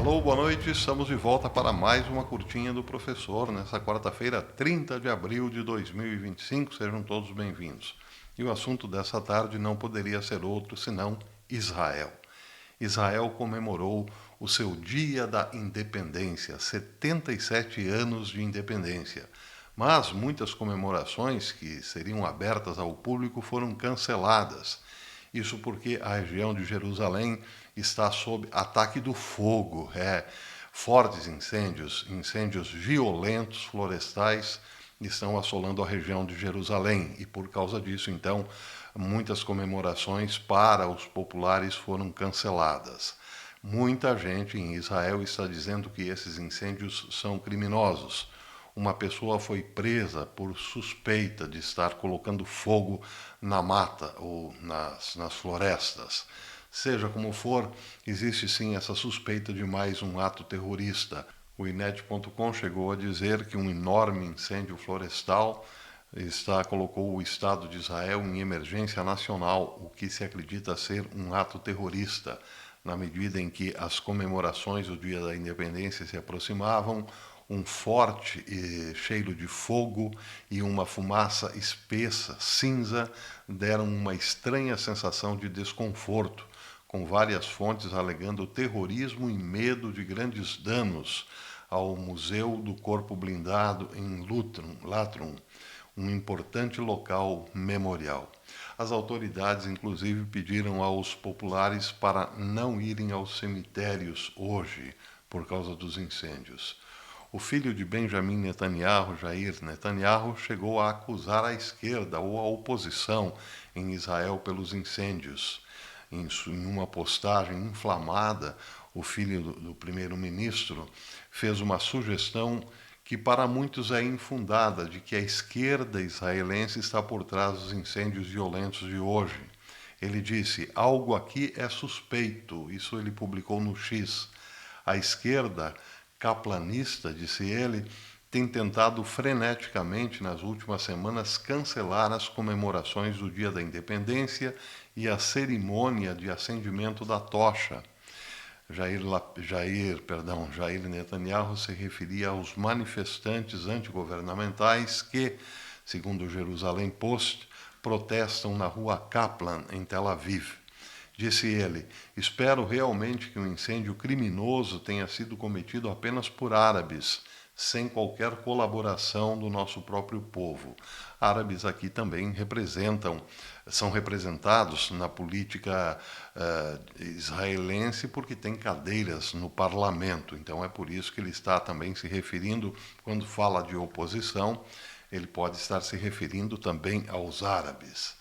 Alô, boa noite, estamos de volta para mais uma curtinha do professor, nessa quarta-feira, 30 de abril de 2025, sejam todos bem-vindos. E o assunto dessa tarde não poderia ser outro senão Israel. Israel comemorou o seu Dia da Independência, 77 anos de independência. Mas muitas comemorações que seriam abertas ao público foram canceladas. Isso porque a região de Jerusalém está sob ataque do fogo. Fortes incêndios violentos florestais estão assolando a região de Jerusalém. E por causa disso, então, muitas comemorações para os populares foram canceladas. Muita gente em Israel está dizendo que esses incêndios são criminosos. Uma pessoa foi presa por suspeita de estar colocando fogo na mata ou nas florestas. Seja como for, existe sim essa suspeita de mais um ato terrorista. O Inet.com chegou a dizer que um enorme incêndio florestal colocou o Estado de Israel em emergência nacional, o que se acredita ser um ato terrorista. Na medida em que as comemorações do Dia da Independência se aproximavam, um forte cheiro de fogo e uma fumaça espessa, cinza, deram uma estranha sensação de desconforto, com várias fontes alegando terrorismo e medo de grandes danos ao Museu do Corpo Blindado em Latrum, um importante local memorial. As autoridades, inclusive, pediram aos populares para não irem aos cemitérios hoje, por causa dos incêndios. O filho de Benjamin Netanyahu, Jair Netanyahu, chegou a acusar a esquerda ou a oposição em Israel pelos incêndios. Em uma postagem inflamada, o filho do primeiro-ministro fez uma sugestão que para muitos é infundada, de que a esquerda israelense está por trás dos incêndios violentos de hoje. Ele disse: algo aqui é suspeito, isso ele publicou no X. A esquerda caplanista, disse ele, tem tentado freneticamente nas últimas semanas cancelar as comemorações do Dia da Independência e a cerimônia de acendimento da tocha. Jair Netanyahu se referia aos manifestantes antigovernamentais que, segundo o Jerusalém Post, protestam na rua Kaplan, em Tel Aviv. Disse ele: espero realmente que o incêndio criminoso tenha sido cometido apenas por árabes, sem qualquer colaboração do nosso próprio povo. Árabes aqui também são representados na política israelense porque tem cadeiras no parlamento. Então é por isso que ele está também se referindo, quando fala de oposição, ele pode estar se referindo também aos árabes.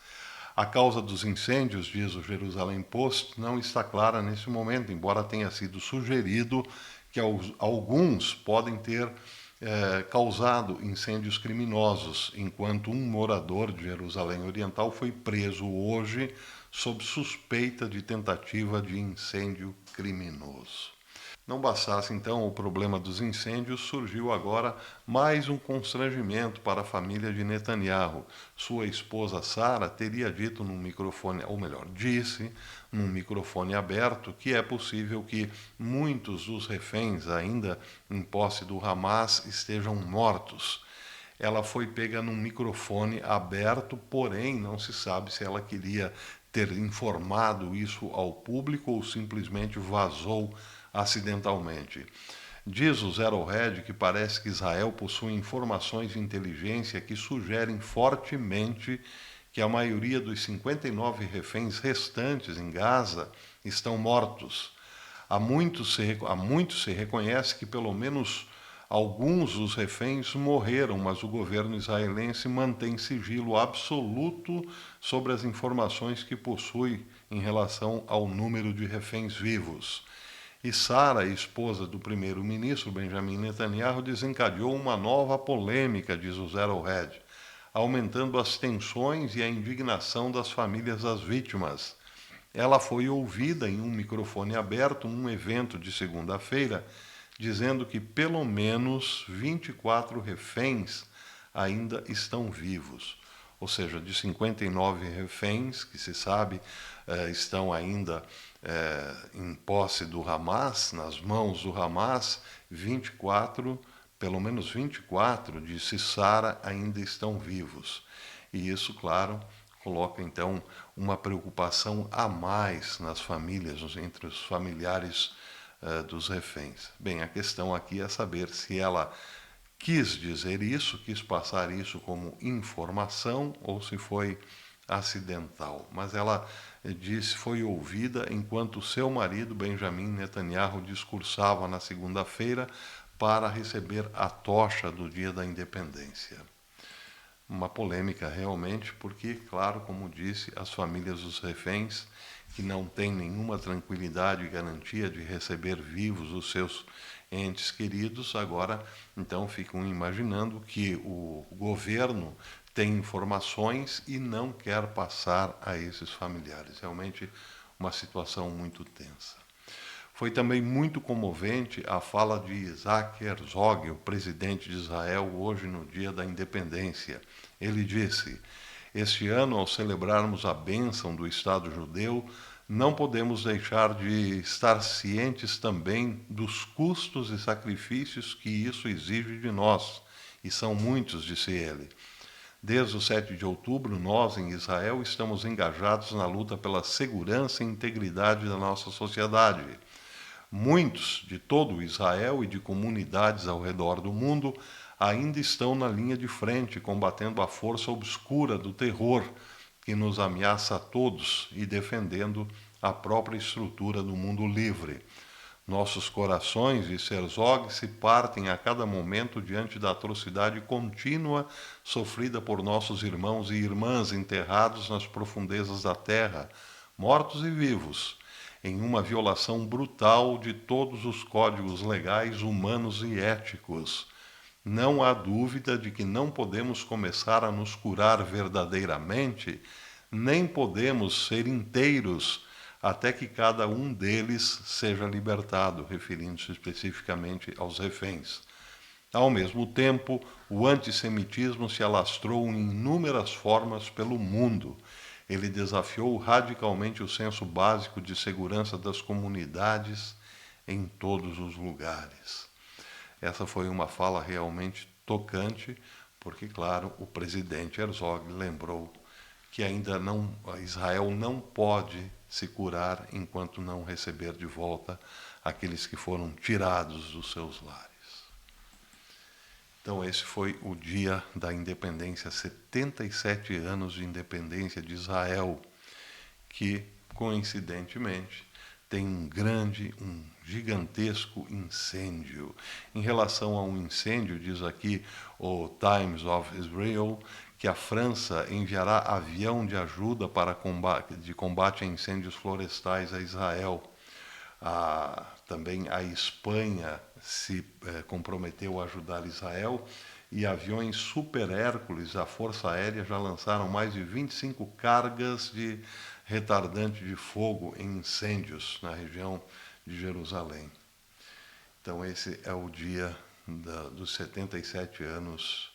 A causa dos incêndios, diz o Jerusalém Post, não está clara nesse momento, embora tenha sido sugerido que alguns podem ter causado incêndios criminosos, enquanto um morador de Jerusalém Oriental foi preso hoje sob suspeita de tentativa de incêndio criminoso. Não bastasse então o problema dos incêndios, surgiu agora mais um constrangimento para a família de Netanyahu. Sua esposa Sara teria dito num microfone, ou melhor, disse num microfone aberto, que é possível que muitos dos reféns ainda em posse do Hamas estejam mortos. Ela foi pega num microfone aberto, porém não se sabe se ela queria ter informado isso ao público ou simplesmente vazou acidentalmente. Diz o Zero Red que parece que Israel possui informações de inteligência que sugerem fortemente que a maioria dos 59 reféns restantes em Gaza estão mortos. Há muito se reconhece que pelo menos alguns dos reféns morreram, mas o governo israelense mantém sigilo absoluto sobre as informações que possui em relação ao número de reféns vivos. E Sara, esposa do primeiro-ministro Benjamin Netanyahu, desencadeou uma nova polêmica, diz o Zero Red, aumentando as tensões e a indignação das famílias das vítimas. Ela foi ouvida em um microfone aberto num evento de segunda-feira, dizendo que pelo menos 24 reféns ainda estão vivos. ou seja, de 59 reféns que se sabe estão ainda em posse do Hamas, nas mãos do Hamas, 24, pelo menos 24 de Cissara ainda estão vivos. E isso, claro, coloca então uma preocupação a mais nas famílias, entre os familiares dos reféns. Bem, a questão aqui é saber se ela quis dizer isso, quis passar isso como informação ou se foi acidental. Mas ela disse, foi ouvida enquanto seu marido, Benjamin Netanyahu, discursava na segunda-feira para receber a tocha do Dia da Independência. Uma polêmica realmente, porque, claro, como disse, as famílias dos reféns, que não têm nenhuma tranquilidade e garantia de receber vivos os seus entes queridos, agora então ficam imaginando que o governo tem informações e não quer passar a esses familiares. Realmente uma situação muito tensa. Foi também muito comovente a fala de Isaac Herzog, o presidente de Israel, hoje no Dia da Independência. Ele disse: este ano, ao celebrarmos a bênção do Estado judeu, não podemos deixar de estar cientes também dos custos e sacrifícios que isso exige de nós, e são muitos, disse ele. Desde o 7 de outubro, nós, em Israel, estamos engajados na luta pela segurança e integridade da nossa sociedade. Muitos de todo Israel e de comunidades ao redor do mundo ainda estão na linha de frente, combatendo a força obscura do terror que nos ameaça a todos e defendendo a própria estrutura do mundo livre. Nossos corações, disse Herzog, se partem a cada momento diante da atrocidade contínua sofrida por nossos irmãos e irmãs enterrados nas profundezas da terra, mortos e vivos, em uma violação brutal de todos os códigos legais, humanos e éticos. Não há dúvida de que não podemos começar a nos curar verdadeiramente, nem podemos ser inteiros até que cada um deles seja libertado, referindo-se especificamente aos reféns. Ao mesmo tempo, o antissemitismo se alastrou em inúmeras formas pelo mundo. Ele desafiou radicalmente o senso básico de segurança das comunidades em todos os lugares. Essa foi uma fala realmente tocante, porque, claro, o presidente Herzog lembrou que ainda não, Israel não pode se curar enquanto não receber de volta aqueles que foram tirados dos seus lares. Então esse foi o dia da independência, 77 anos de independência de Israel, que, coincidentemente, tem um gigantesco incêndio. Em relação a um incêndio, diz aqui o Times of Israel, que a França enviará avião de ajuda para combate a incêndios florestais a Israel. Também a Espanha se comprometeu a ajudar Israel, e aviões Super Hércules, a Força Aérea, já lançaram mais de 25 cargas de retardante de fogo em incêndios na região de Jerusalém. Então esse é o dia dos 77 anos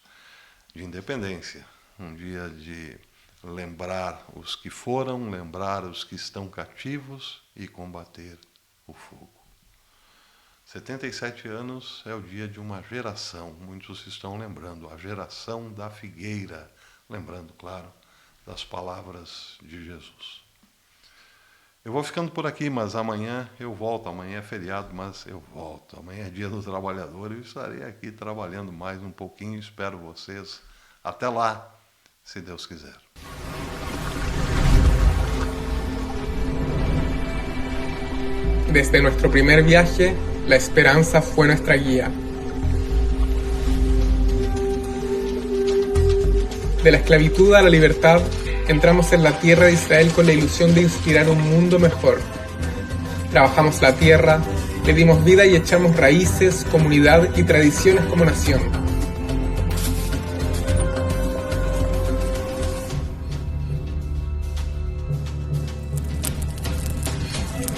de independência, um dia de lembrar os que foram, lembrar os que estão cativos e combater o fogo. 77 anos é o dia de uma geração, muitos estão lembrando, a geração da figueira, lembrando, claro, das palavras de Jesus. Eu vou ficando por aqui, mas amanhã eu volto. Amanhã é feriado, mas eu volto. Amanhã é dia do trabalhador e eu estarei aqui trabalhando mais um pouquinho. Espero vocês. Até lá, se Deus quiser. Desde nuestro primer viaje, la esperanza fue nuestra guía. De la esclavitud a la libertad, entramos en la tierra de Israel con la ilusión de inspirar un mundo mejor. Trabajamos la tierra, le dimos vida y echamos raíces, comunidad y tradiciones como nación.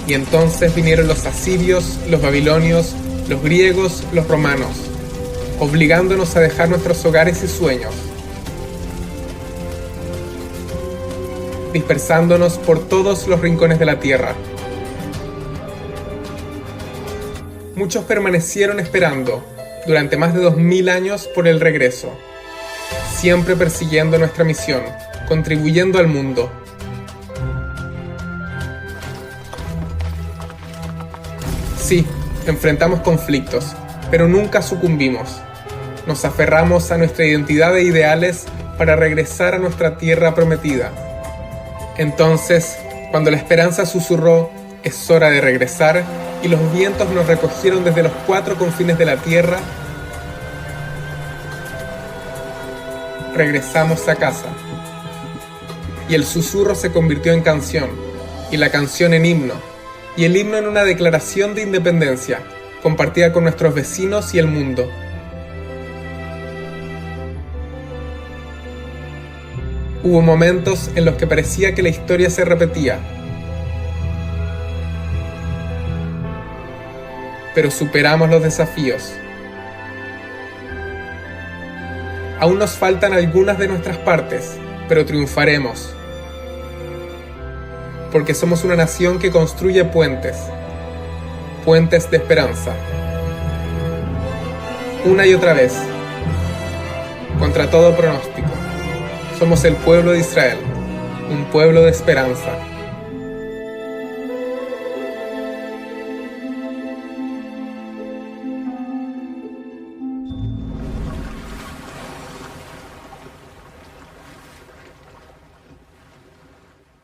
Y entonces vinieron los asirios, los babilonios, los griegos, los romanos, obligándonos a dejar nuestros hogares y sueños. dispersándonos por todos los rincones de la tierra. Muchos permanecieron esperando durante más de 2000 años por el regreso, siempre persiguiendo nuestra misión, contribuyendo al mundo. Sí, enfrentamos conflictos, pero nunca sucumbimos. Nos aferramos a nuestra identidad e ideales para regresar a nuestra tierra prometida. Entonces, cuando la esperanza susurró, es hora de regresar, y los vientos nos recogieron desde los 4 confines de la tierra, regresamos a casa. Y el susurro se convirtió en canción, y la canción en himno, y el himno en una declaración de independencia, compartida con nuestros vecinos y el mundo. Hubo momentos en los que parecía que la historia se repetía, pero superamos los desafíos. Aún nos faltan algunas de nuestras partes, pero triunfaremos. Porque somos una nación que construye puentes, puentes de esperanza. Una y otra vez, contra todo pronóstico, somos el pueblo de Israel, un pueblo de esperanza.